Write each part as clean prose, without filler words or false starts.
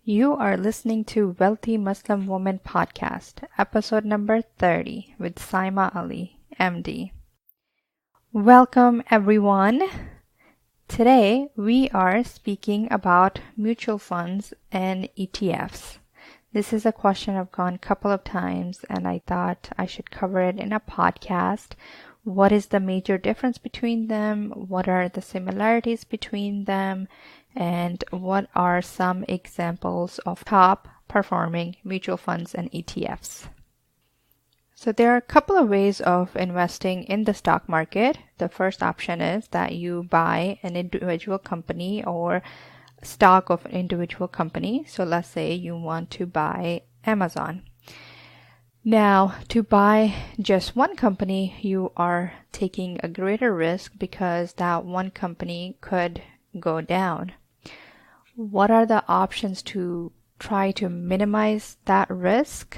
You are listening to Wealthy Muslim Woman Podcast, episode number 30 with Saima Ali, MD. Welcome everyone. Today we are speaking about mutual funds and ETFs. This is a question I've gone a couple of times and I thought I should cover it in a podcast. What is the major difference between them? What are the similarities between them? And what are some examples of top performing mutual funds and ETFs? So there are a couple of ways of investing in the stock market. The first option is that you buy an individual company or stock of an individual company. So let's say you want to buy Amazon. Now, to buy just one company, you are taking a greater risk because that one company could go down. What are the options to try to minimize that risk?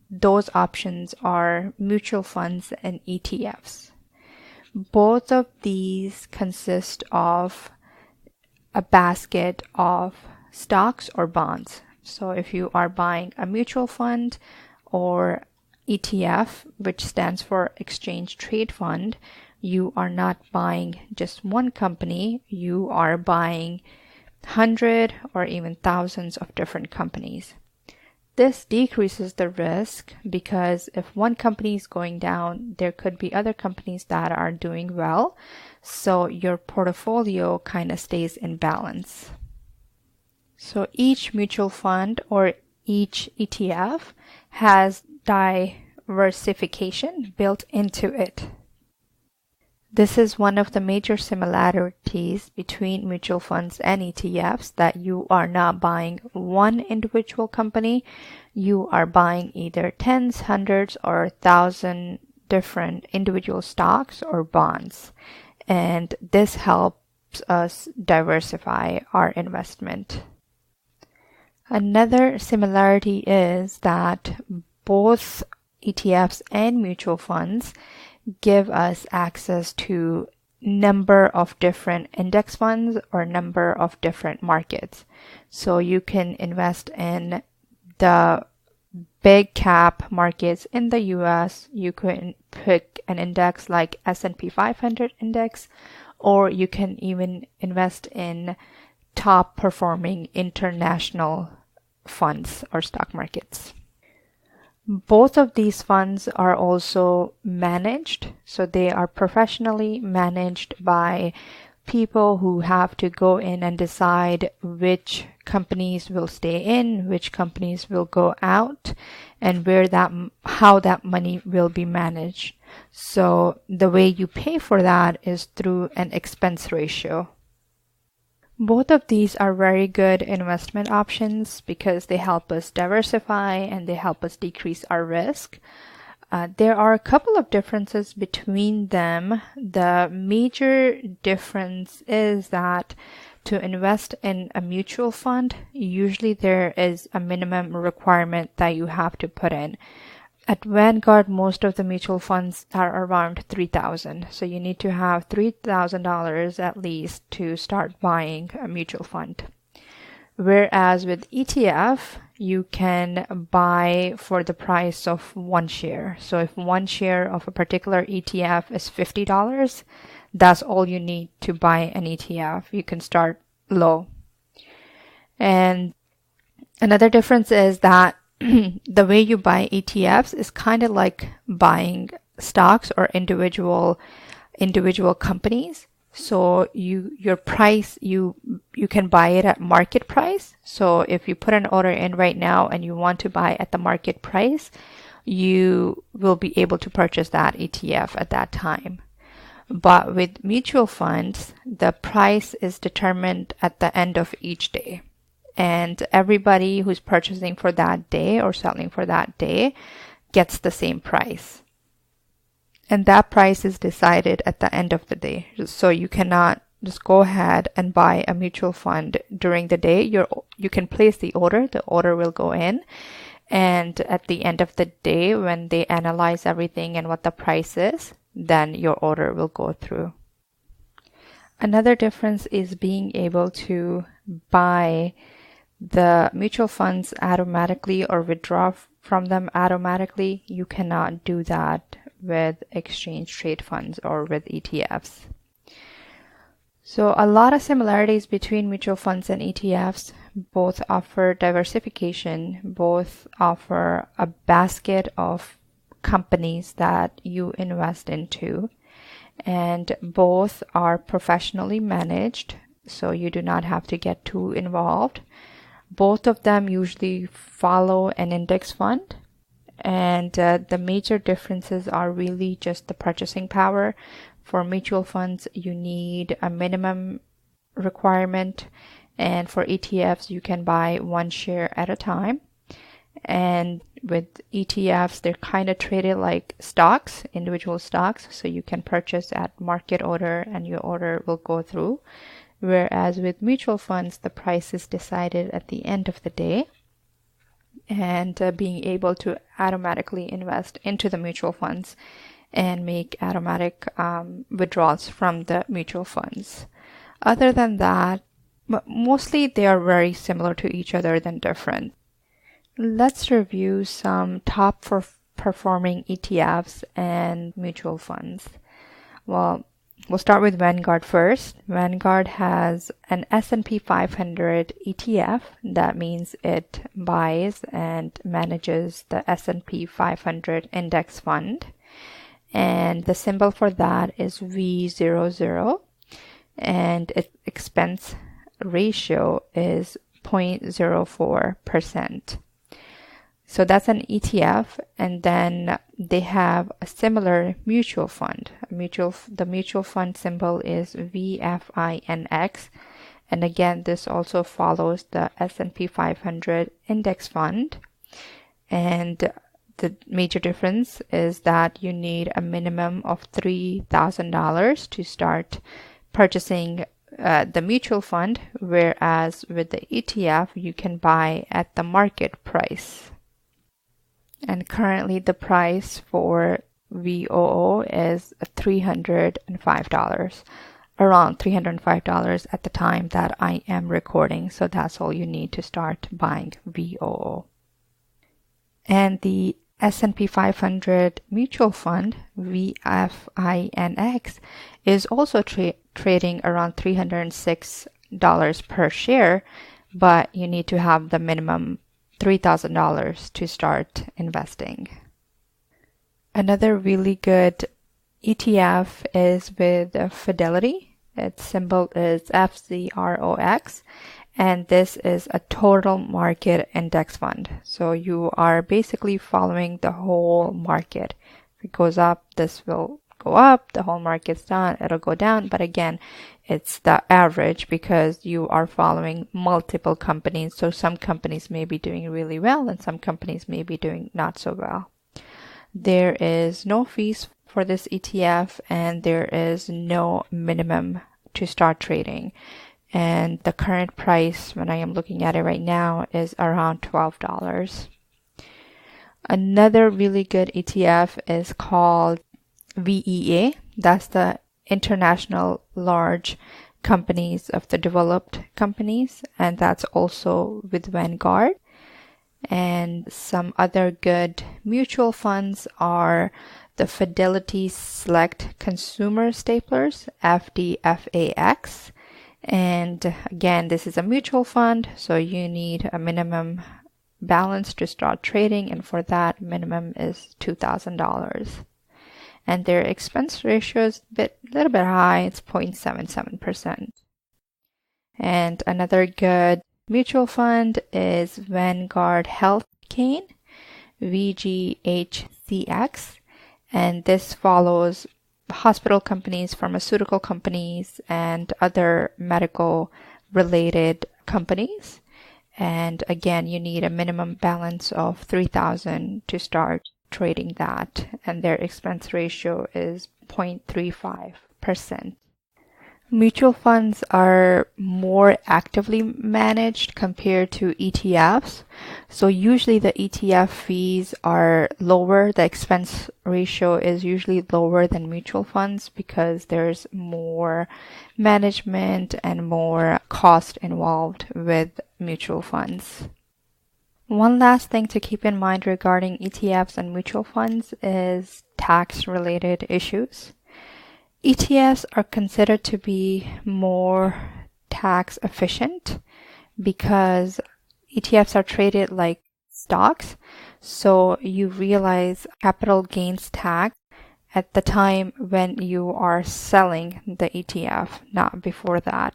Those options are mutual funds and ETFs. Both of these consist of a basket of stocks or bonds. So if you are buying a mutual fund or ETF, which stands for Exchange Trade Fund, you are not buying just one company, you are buying 100 or even thousands of different companies. This decreases the risk because if one company is going down, there could be other companies that are doing well. So your portfolio kind of stays in balance. So each mutual fund or each ETF has diversification built into it. This is one of the major similarities between mutual funds and ETFs, that you are not buying one individual company. You are buying either tens, hundreds, or 1,000 different individual stocks or bonds. And this helps us diversify our investment. Another similarity is that both ETFs and mutual funds give us access to number of different index funds or number of different markets. So you can invest in the big cap markets in the US. You can pick an index like S&P 500 index, or you can even invest in top performing international funds or stock markets. Both of these funds are also managed, so they are professionally managed by people who have to go in and decide which companies will stay in, which companies will go out, and how that money will be managed. So the way you pay for that is through an expense ratio. Both of these are very good investment options because they help us diversify and they help us decrease our risk. There are a couple of differences between them. The major difference is that to invest in a mutual fund, usually there is a minimum requirement that you have to put in. At Vanguard, most of the mutual funds are around $3,000. So you need to have $3,000 at least to start buying a mutual fund. Whereas with ETF, you can buy for the price of one share. So if one share of a particular ETF is $50, that's all you need to buy an ETF. You can start low. And another difference is that the way you buy ETFs is kind of like buying stocks or individual companies. So your price, you can buy it at market price. So if you put an order in right now and you want to buy at the market price, you will be able to purchase that ETF at that time. But with mutual funds, the price is determined at the end of each day. And everybody who's purchasing for that day or selling for that day gets the same price. And that price is decided at the end of the day. So you cannot just go ahead and buy a mutual fund during the day. You can place the order will go in. And at the end of the day, when they analyze everything and what the price is, then your order will go through. Another difference is being able to buy the mutual funds automatically or withdraw from them automatically. You cannot do that with exchange trade funds or with ETFs. So a lot of similarities between mutual funds and ETFs. Both offer diversification, both offer a basket of companies that you invest into, and both are professionally managed, so you do not have to get too involved. Both of them usually follow an index fund, and the major differences are really just the purchasing power. For mutual funds, you need a minimum requirement, and for ETFs, you can buy one share at a time. And with ETFs, they're kind of traded like stocks, individual stocks, so you can purchase at market order and your order will go through. Whereas with mutual funds, the price is decided at the end of the day, and being able to automatically invest into the mutual funds and make automatic withdrawals from the mutual funds. Other than that, mostly they are very similar to each other than different. Let's review some top performing ETFs and mutual funds. Well, we'll start with Vanguard first. Vanguard has an S&P 500 ETF. That means it buys and manages the S&P 500 index fund. And the symbol for that is V00. And its expense ratio is 0.04%. So that's an ETF, and then they have a similar mutual fund. The mutual fund symbol is VFINX, and again, this also follows the S&P 500 index fund. And the major difference is that you need a minimum of $3,000 to start purchasing the mutual fund, whereas with the ETF, you can buy at the market price. And currently the price for VOO is $305, around $305 at the time that I am recording. So that's all you need to start buying VOO. And the S&P 500 mutual fund, VFINX, is also trading around $306 per share, but you need to have the minimum $3,000 to start investing. Another really good ETF is with Fidelity. Its symbol is FCROX, and this is a total market index fund. So you are basically following the whole market. If it goes up, this will go up. The whole market's down, it'll go down. But again, it's the average because you are following multiple companies. So some companies may be doing really well and some companies may be doing not so well. There is no fees for this ETF, and there is no minimum to start trading. And the current price, when I am looking at it right now, is around $12. Another really good ETF is called VEA. That's the International Large Companies of the Developed Companies, and that's also with Vanguard. And some other good mutual funds are the Fidelity Select Consumer Staplers, FDFAX. And again, this is a mutual fund, so you need a minimum balance to start trading, and for that minimum is $2,000. And their expense ratio is a little bit high, it's 0.77%. And another good mutual fund is Vanguard Health Cane, VGHDX, and this follows hospital companies, pharmaceutical companies, and other medical related companies. And again, you need a minimum balance of $3,000 to start trading that, and their expense ratio is 0.35%. Mutual funds are more actively managed compared to ETFs. So usually the ETF fees are lower. The expense ratio is usually lower than mutual funds because there's more management and more cost involved with mutual funds. One last thing to keep in mind regarding ETFs and mutual funds is tax-related issues. ETFs are considered to be more tax efficient because ETFs are traded like stocks, so you realize capital gains tax at the time when you are selling the ETF, not before that.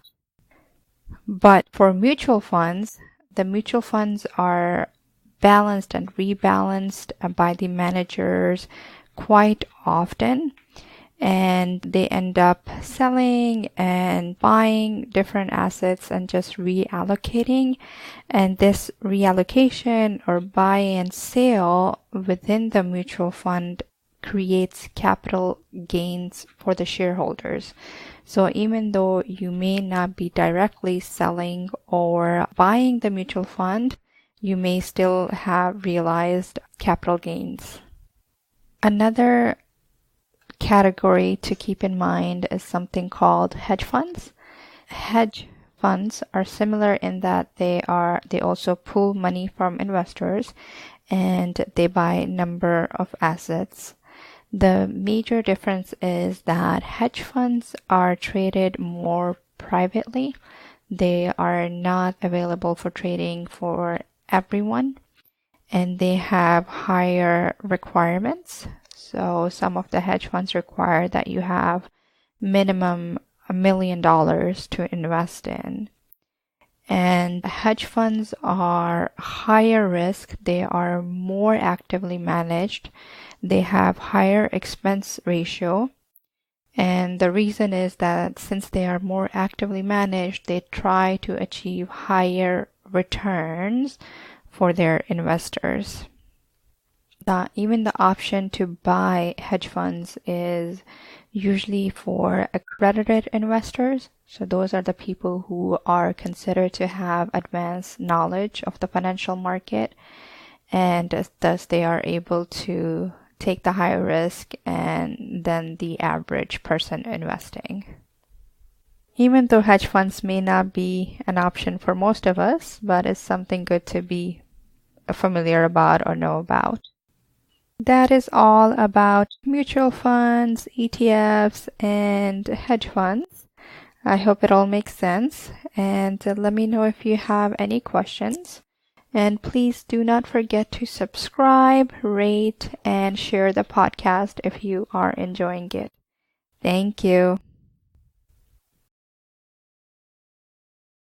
But for mutual funds, the mutual funds are balanced and rebalanced by the managers quite often, and they end up selling and buying different assets and just reallocating. And this reallocation or buy and sale within the mutual fund creates capital gains for the shareholders. So even though you may not be directly selling or buying the mutual fund, you may still have realized capital gains. Another category to keep in mind is something called hedge funds. Hedge funds are similar in that they also pool money from investors and they buy a number of assets. The major difference is that hedge funds are traded more privately. They are not available for trading for everyone, and they have higher requirements. So some of the hedge funds require that you have minimum $1 million to invest in. And hedge funds are higher risk. They are more actively managed. They have higher expense ratio. And the reason is that since they are more actively managed, they try to achieve higher returns for their investors. Even the option to buy hedge funds is usually for accredited investors. So those are the people who are considered to have advanced knowledge of the financial market, and thus they are able to take the higher risk than the average person investing. Even though hedge funds may not be an option for most of us, but it's something good to be familiar about or know about. That is all about mutual funds, ETFs, and hedge funds. I hope it all makes sense, and let me know if you have any questions. And please do not forget to subscribe, rate, and share the podcast if you are enjoying it. Thank you.